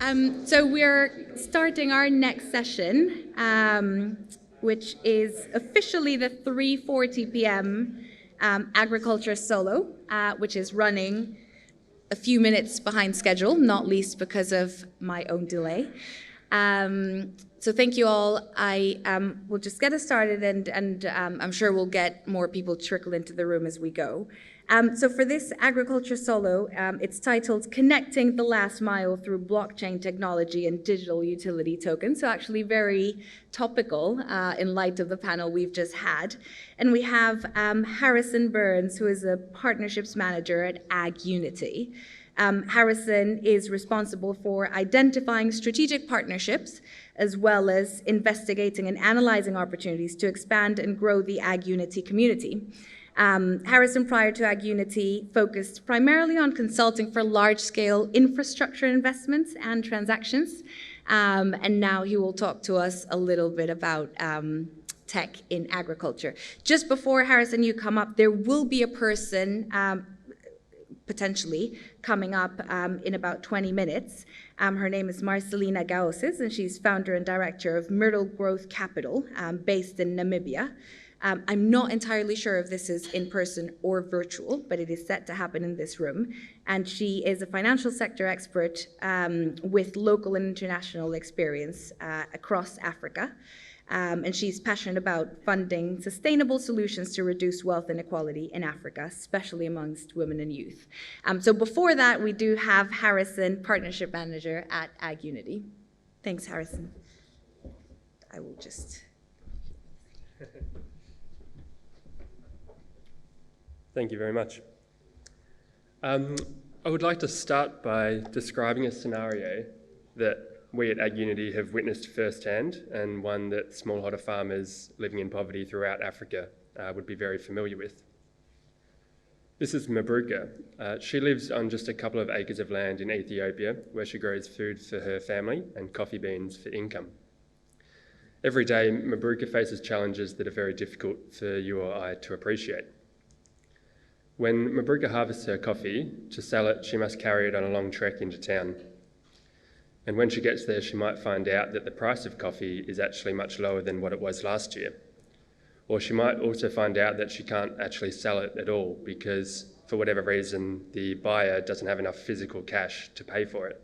So we're starting our next session, which is officially the 3:40 p.m. Agriculture Solo, which is running a few minutes behind schedule, not least because of my own delay. So thank you all. I will just get us started, and I'm sure we'll get more people trickle into the room as we go. So for this Agriculture Solo, it's titled Connecting the Last Mile Through Blockchain Technology and Digital Utility Tokens. So actually very topical in light of the panel we've just had. And we have Harrison Byrnes, who is a Partnerships Manager at AgUnity. Harrison is responsible for identifying strategic partnerships, as well as investigating and analyzing opportunities to expand and grow the AgUnity community. Harrison, prior to AgUnity, focused primarily on consulting for large-scale infrastructure investments and transactions. And now he will talk to us a little bit about tech in agriculture. Just before, Harrison, you come up, there will be a person potentially coming up in about 20 minutes. Her name is Marcelina Gaoses, and she's founder and director of Myrtle Growth Capital, based in Namibia. I'm not entirely sure if this is in person or virtual, but it is set to happen in this room. And she is a financial sector expert with local and international experience across Africa. And she's passionate about funding sustainable solutions to reduce wealth inequality in Africa, especially amongst women and youth. So before that, we do have Harrison, Partnership Manager at AgUnity. Thanks, Harrison. I will just... Thank you very much. I would like to start by describing a scenario that we at AgUnity have witnessed firsthand, and one that smallholder farmers living in poverty throughout Africa would be very familiar with. This is Mabruka. She lives on just a couple of acres of land in Ethiopia, where she grows food for her family and coffee beans for income. Every day, Mabruka faces challenges that are very difficult for you or I to appreciate. When Mabruka harvests her coffee, to sell it, she must carry it on a long trek into town. And when she gets there, she might find out that the price of coffee is actually much lower than what it was last year. Or she might also find out that she can't actually sell it at all because, for whatever reason, the buyer doesn't have enough physical cash to pay for it.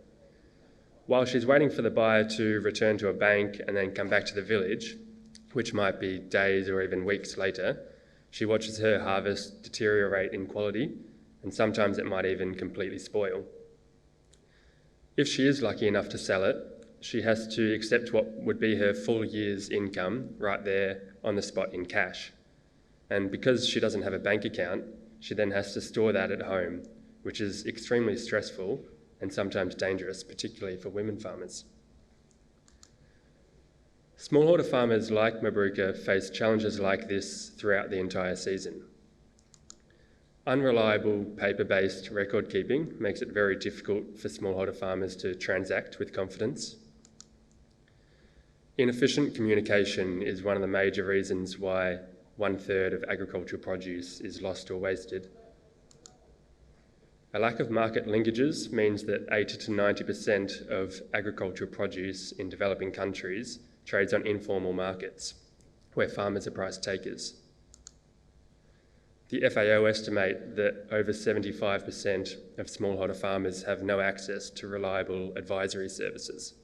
While she's waiting for the buyer to return to a bank and then come back to the village, which might be days or even weeks later, she watches her harvest deteriorate in quality, and sometimes it might even completely spoil. If she is lucky enough to sell it, she has to accept what would be her full year's income right there on the spot in cash. And because she doesn't have a bank account, she then has to store that at home, which is extremely stressful and sometimes dangerous, particularly for women farmers. Smallholder farmers like Mabruka face challenges like this throughout the entire season. Unreliable paper-based record keeping makes it very difficult for smallholder farmers to transact with confidence. Inefficient communication is one of the major reasons why 1/3 of agricultural produce is lost or wasted. A lack of market linkages means that 80 to 90% of agricultural produce in developing countries trades on informal markets, where farmers are price takers. The FAO estimate that over 75% of smallholder farmers have no access to reliable advisory services.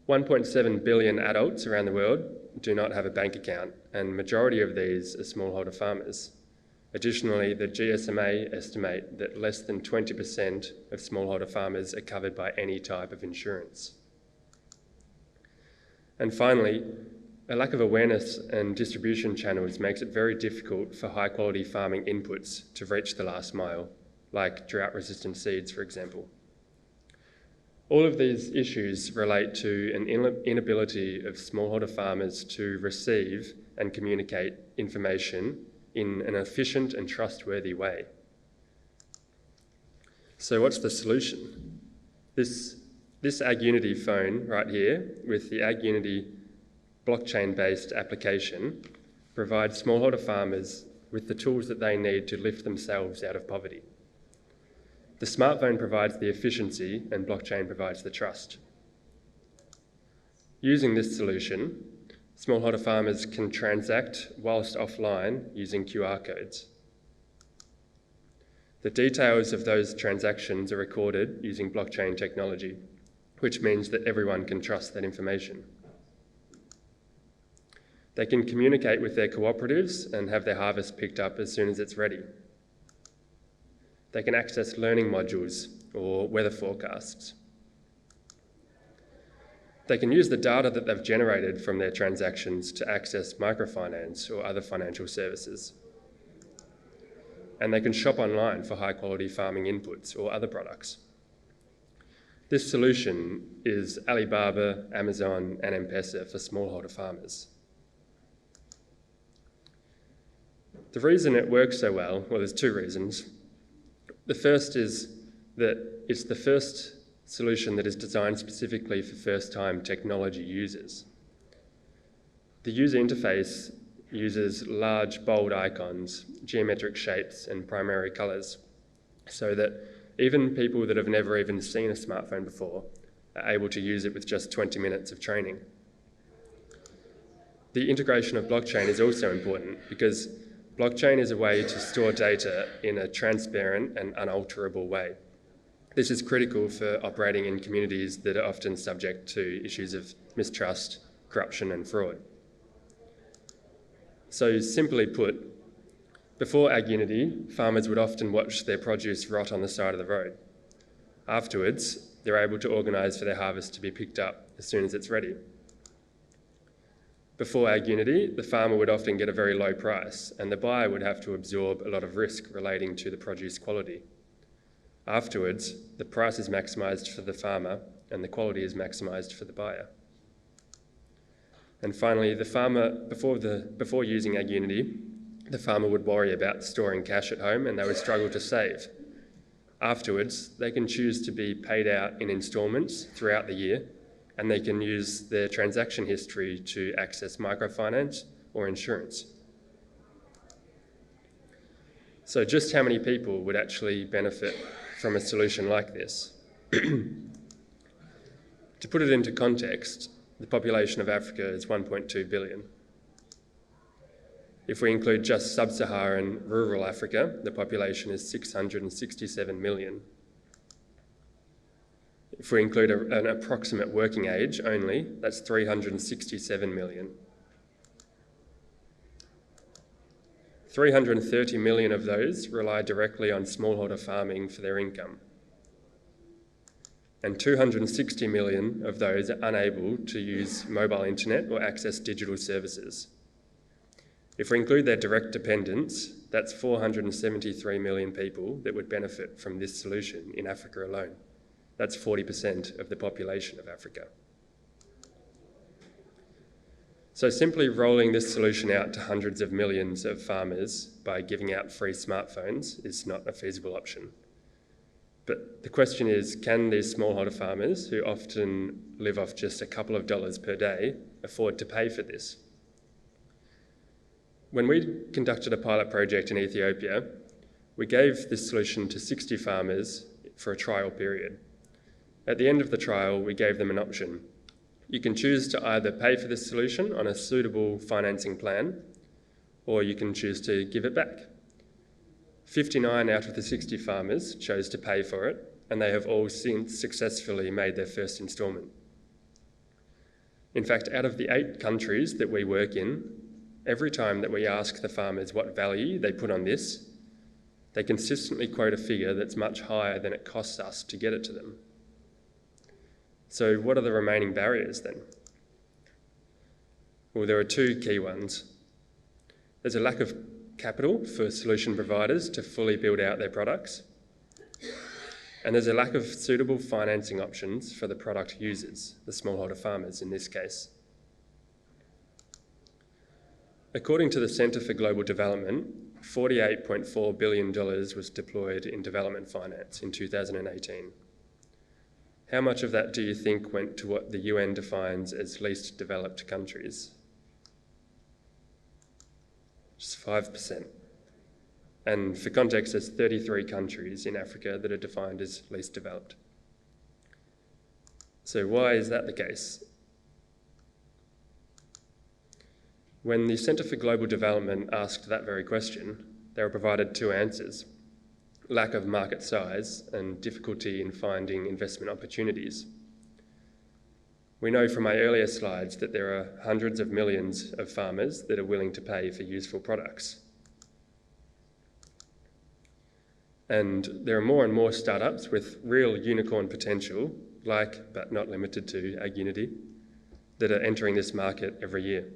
1.7 billion adults around the world do not have a bank account, and majority of these are smallholder farmers. Additionally, the GSMA estimate that less than 20% of smallholder farmers are covered by any type of insurance. And finally, a lack of awareness and distribution channels makes it very difficult for high-quality farming inputs to reach the last mile, like drought-resistant seeds, for example. All of these issues relate to an inability of smallholder farmers to receive and communicate information in an efficient and trustworthy way. So what's the solution? This AgUnity phone right here, with the AgUnity blockchain-based application, provides smallholder farmers with the tools that they need to lift themselves out of poverty. The smartphone provides the efficiency and blockchain provides the trust. Using this solution, smallholder farmers can transact whilst offline using QR codes. The details of those transactions are recorded using blockchain technology, which means that everyone can trust that information. They can communicate with their cooperatives and have their harvest picked up as soon as it's ready. They can access learning modules or weather forecasts. They can use the data that they've generated from their transactions to access microfinance or other financial services. And they can shop online for high-quality farming inputs or other products. This solution is Alibaba, Amazon, and M-Pesa for smallholder farmers. The reason it works so well, there's two reasons. The first is that it's the first solution that is designed specifically for first-time technology users. The user interface uses large, bold icons, geometric shapes, and primary colours, so that even people that have never even seen a smartphone before are able to use it with just 20 minutes of training. The integration of blockchain is also important because blockchain is a way to store data in a transparent and unalterable way. This is critical for operating in communities that are often subject to issues of mistrust, corruption, and fraud. So simply put, before AgUnity, farmers would often watch their produce rot on the side of the road. Afterwards, they're able to organise for their harvest to be picked up as soon as it's ready. Before AgUnity, the farmer would often get a very low price, and the buyer would have to absorb a lot of risk relating to the produce quality. Afterwards, the price is maximised for the farmer, and the quality is maximised for the buyer. And finally, the farmer, before using AgUnity, the farmer would worry about storing cash at home and they would struggle to save. Afterwards, they can choose to be paid out in instalments throughout the year, and they can use their transaction history to access microfinance or insurance. So just how many people would actually benefit from a solution like this? To put it into context, the population of Africa is 1.2 billion. If we include just sub-Saharan rural Africa, the population is 667 million. If we include an approximate working age only, that's 367 million. 330 million of those rely directly on smallholder farming for their income. And 260 million of those are unable to use mobile internet or access digital services. If we include their direct dependents, that's 473 million people that would benefit from this solution in Africa alone. That's 40% of the population of Africa. So simply rolling this solution out to hundreds of millions of farmers by giving out free smartphones is not a feasible option. But the question is, can these smallholder farmers, who often live off just a couple of dollars per day, afford to pay for this? When we conducted a pilot project in Ethiopia, we gave this solution to 60 farmers for a trial period. At the end of the trial, we gave them an option. You can choose to either pay for this solution on a suitable financing plan, or you can choose to give it back. 59 out of the 60 farmers chose to pay for it, and they have all since successfully made their first instalment. In fact, out of the 8 countries that we work in, every time that we ask the farmers what value they put on this, they consistently quote a figure that's much higher than it costs us to get it to them. So what are the remaining barriers then? Well, there are 2 key ones. There's a lack of capital for solution providers to fully build out their products. And there's a lack of suitable financing options for the product users, the smallholder farmers in this case. According to the Centre for Global Development, $48.4 billion was deployed in development finance in 2018. How much of that do you think went to what the UN defines as least developed countries? Just 5%. And for context, there's 33 countries in Africa that are defined as least developed. So why is that the case? When the Centre for Global Development asked that very question, they were provided two answers: lack of market size and difficulty in finding investment opportunities. We know from my earlier slides that there are hundreds of millions of farmers that are willing to pay for useful products. And there are more and more startups with real unicorn potential, like but not limited to AgUnity, that are entering this market every year.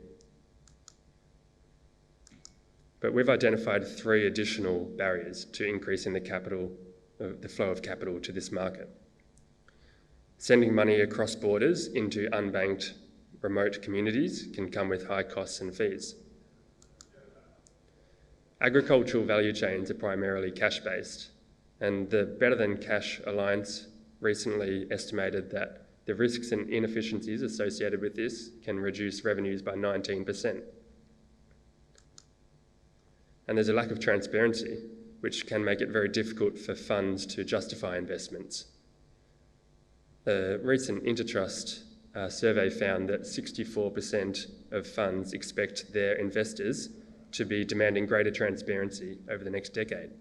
But we've identified 3 additional barriers to increasing the flow of capital to this market. Sending money across borders into unbanked remote communities can come with high costs and fees. Agricultural value chains are primarily cash-based, and the Better Than Cash Alliance recently estimated that the risks and inefficiencies associated with this can reduce revenues by 19%. And there's a lack of transparency, which can make it very difficult for funds to justify investments. A recent Intertrust survey found that 64% of funds expect their investors to be demanding greater transparency over the next decade.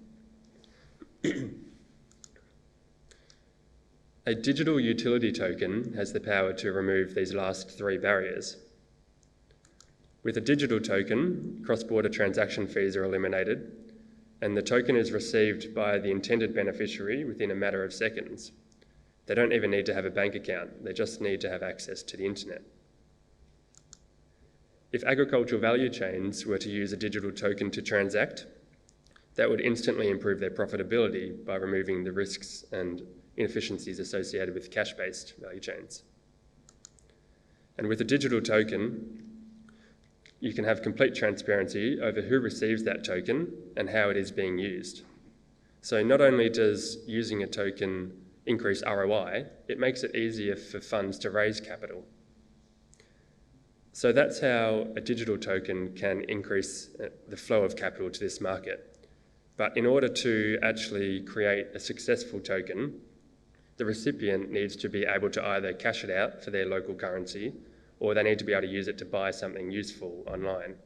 A digital utility token has the power to remove these last 3 barriers. With a digital token, cross-border transaction fees are eliminated, and the token is received by the intended beneficiary within a matter of seconds. They don't even need to have a bank account, they just need to have access to the internet. If agricultural value chains were to use a digital token to transact, that would instantly improve their profitability by removing the risks and inefficiencies associated with cash-based value chains. And with a digital token, you can have complete transparency over who receives that token and how it is being used. So not only does using a token increase ROI, it makes it easier for funds to raise capital. So that's how a digital token can increase the flow of capital to this market. But in order to actually create a successful token, the recipient needs to be able to either cash it out for their local currency, or they need to be able to use it to buy something useful online.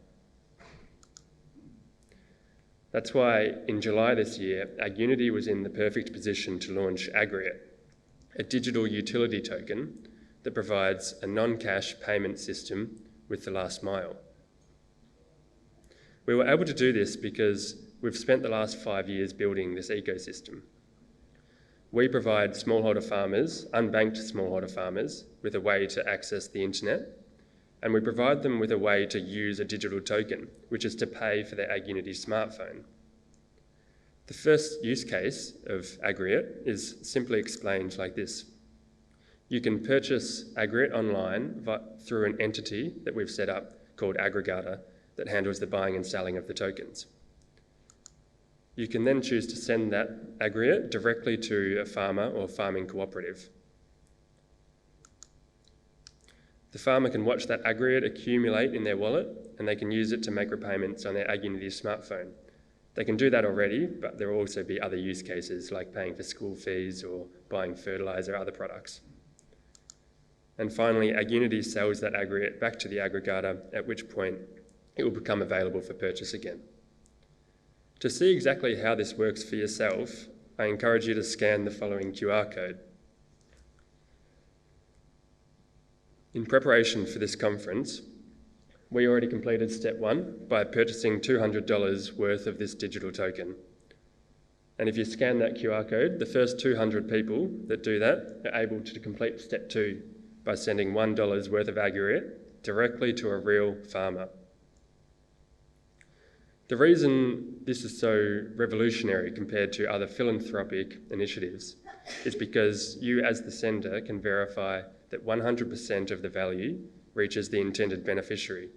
That's why in July this year, AgUnity was in the perfect position to launch aggregate, a digital utility token that provides a non-cash payment system with the last mile. We were able to do this because we've spent the last 5 years building this ecosystem. We provide smallholder farmers, unbanked smallholder farmers, with a way to access the internet, and we provide them with a way to use a digital token, which is to pay for their AgUnity smartphone. The first use case of aggregate is simply explained like this. You can purchase aggregate online through an entity that we've set up called aggregator that handles the buying and selling of the tokens. You can then choose to send that aggregate directly to a farmer or farming cooperative. The farmer can watch that aggregate accumulate in their wallet, and they can use it to make repayments on their AgUnity smartphone. They can do that already, but there will also be other use cases like paying for school fees or buying fertiliser or other products. And finally, AgUnity sells that aggregate back to the aggregator, at which point it will become available for purchase again. To see exactly how this works for yourself, I encourage you to scan the following QR code. In preparation for this conference, we already completed step 1 by purchasing $200 worth of this digital token. And if you scan that QR code, the first 200 people that do that are able to complete step 2 by sending $1 worth of aggregate directly to a real farmer. The reason this is so revolutionary compared to other philanthropic initiatives is because you as the sender can verify that 100% of the value reaches the intended beneficiary.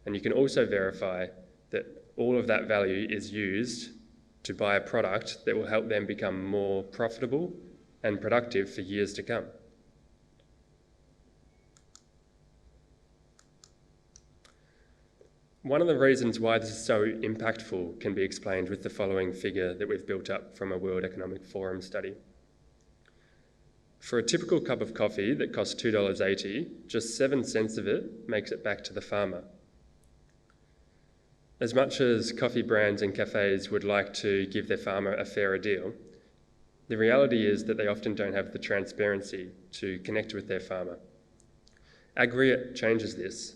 And you can also verify that all of that value is used to buy a product that will help them become more profitable and productive for years to come. One of the reasons why this is so impactful can be explained with the following figure that we've built up from a World Economic Forum study. For a typical cup of coffee that costs $2.80, just 7 cents of it makes it back to the farmer. As much as coffee brands and cafes would like to give their farmer a fairer deal, the reality is that they often don't have the transparency to connect with their farmer. Aggregate changes this.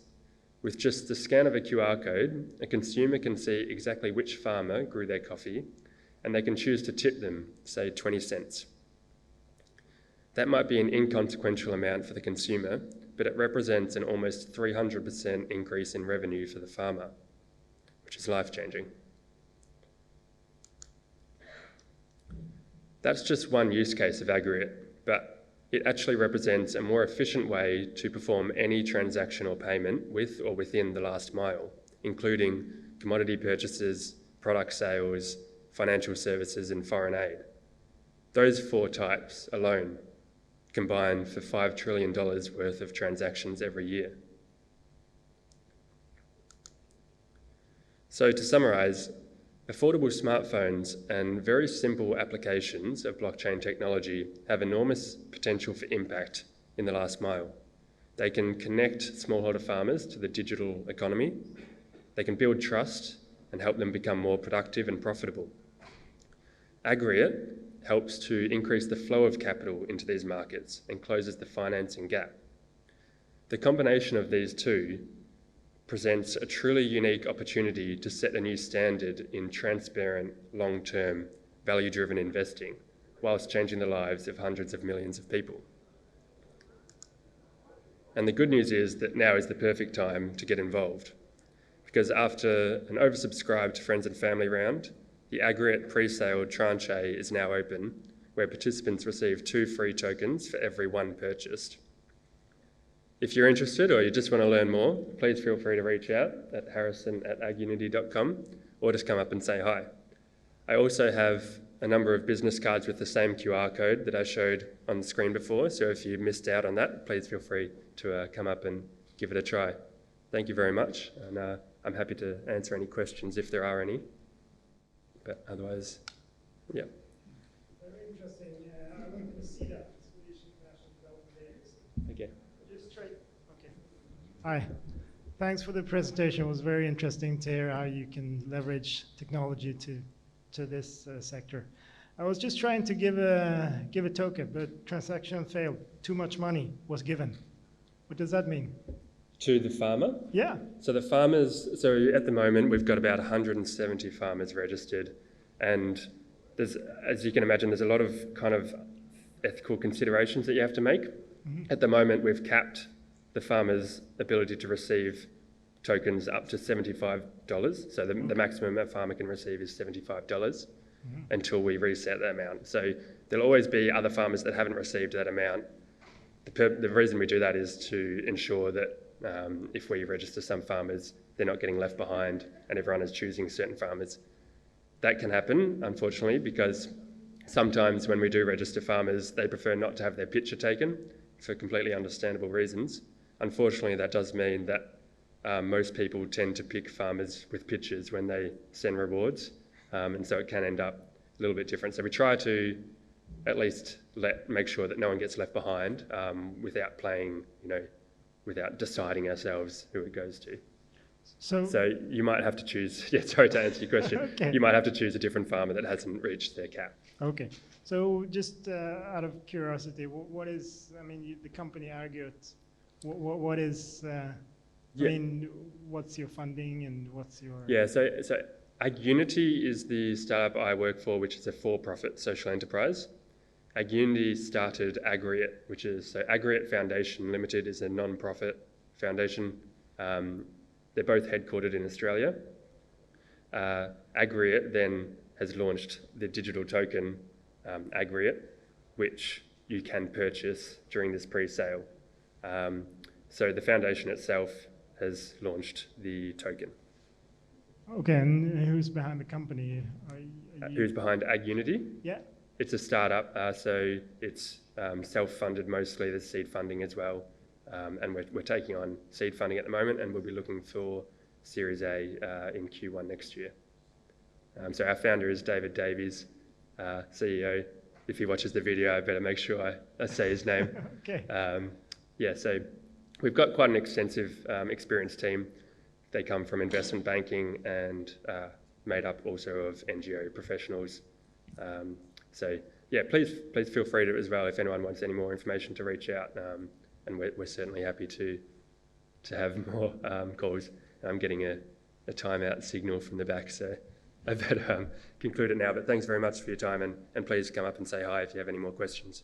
With just the scan of a QR code, a consumer can see exactly which farmer grew their coffee, and they can choose to tip them, say 20 cents. That might be an inconsequential amount for the consumer, but it represents an almost 300% increase in revenue for the farmer, which is life-changing. That's just one use case of aggregate, but it actually represents a more efficient way to perform any transaction or payment with or within the last mile, including commodity purchases, product sales, financial services, and foreign aid. Those 4 types alone combine for $5 trillion worth of transactions every year. So to summarise, affordable smartphones and very simple applications of blockchain technology have enormous potential for impact in the last mile. They can connect smallholder farmers to the digital economy. They can build trust and help them become more productive and profitable. Aggregate helps to increase the flow of capital into these markets and closes the financing gap. The combination of these two presents a truly unique opportunity to set a new standard in transparent, long-term, value-driven investing, whilst changing the lives of hundreds of millions of people. And the good news is that now is the perfect time to get involved, because after an oversubscribed friends and family round, the aggregate pre-sale tranche is now open, where participants receive 2 free tokens for every 1 purchased. If you're interested or you just want to learn more, please feel free to reach out at harrison@agunity.com or just come up and say hi. I also have a number of business cards with the same QR code that I showed on the screen before, so if you missed out on that, please feel free to come up and give it a try. Thank you very much, and I'm happy to answer any questions if there are any. But otherwise, yeah. Very interesting. I wanted to see that Swedish International Development Days. Okay. Just try. Okay. Hi. Thanks for the presentation. It was very interesting to hear how you can leverage technology to this sector. I was just trying to give a token, but transaction failed. Too much money was given. What does that mean? To the farmer? Yeah. So the farmers, so at the moment we've got about 170 farmers registered, and there's, as you can imagine, there's a lot of kind of ethical considerations that you have to make. Mm-hmm. At the moment we've capped the farmer's ability to receive tokens up to $75. So the maximum a farmer can receive is $75 until we reset that amount. So there'll always be other farmers that haven't received that amount. The reason we do that is to ensure that if we register some farmers, they're not getting left behind and everyone is choosing certain farmers. That can happen, unfortunately, because sometimes when we do register farmers, they prefer not to have their picture taken for completely understandable reasons. Unfortunately, that does mean that most people tend to pick farmers with pictures when they send rewards, and so it can end up a little bit different. So we try to at least make sure that no one gets left behind without playing, without deciding ourselves who it goes to. So you might have to choose, sorry to answer your question, okay. You might have to choose a different farmer that hasn't reached their cap. Okay, so just out of curiosity, what is, the company AgUnity, what is, what's your funding and what's your... Yeah, so AgUnity is the startup I work for, which is a for-profit social enterprise. AgUnity started Aggregate, which is, so Aggregate Foundation Limited is a non-profit foundation. They're both headquartered in Australia. Aggregate then has launched the digital token Aggregate, which you can purchase during this pre-sale. So the foundation itself has launched the token. Okay, and who's behind the company? Who's behind AgUnity? Yeah. It's a startup, so it's self-funded mostly. There's seed funding as well, and we're taking on seed funding at the moment, and we'll be looking for Series A in Q1 next year. So our founder is David Davies, CEO. If he watches the video, I better make sure I say his name. Okay. Yeah, so we've got quite an extensive experienced team. They come from investment banking and made up also of NGO professionals. So yeah, please feel free to as well if anyone wants any more information to reach out, and we're certainly happy to have more calls. I'm getting a timeout signal from the back, so I better conclude it now. But thanks very much for your time, and please come up and say hi if you have any more questions.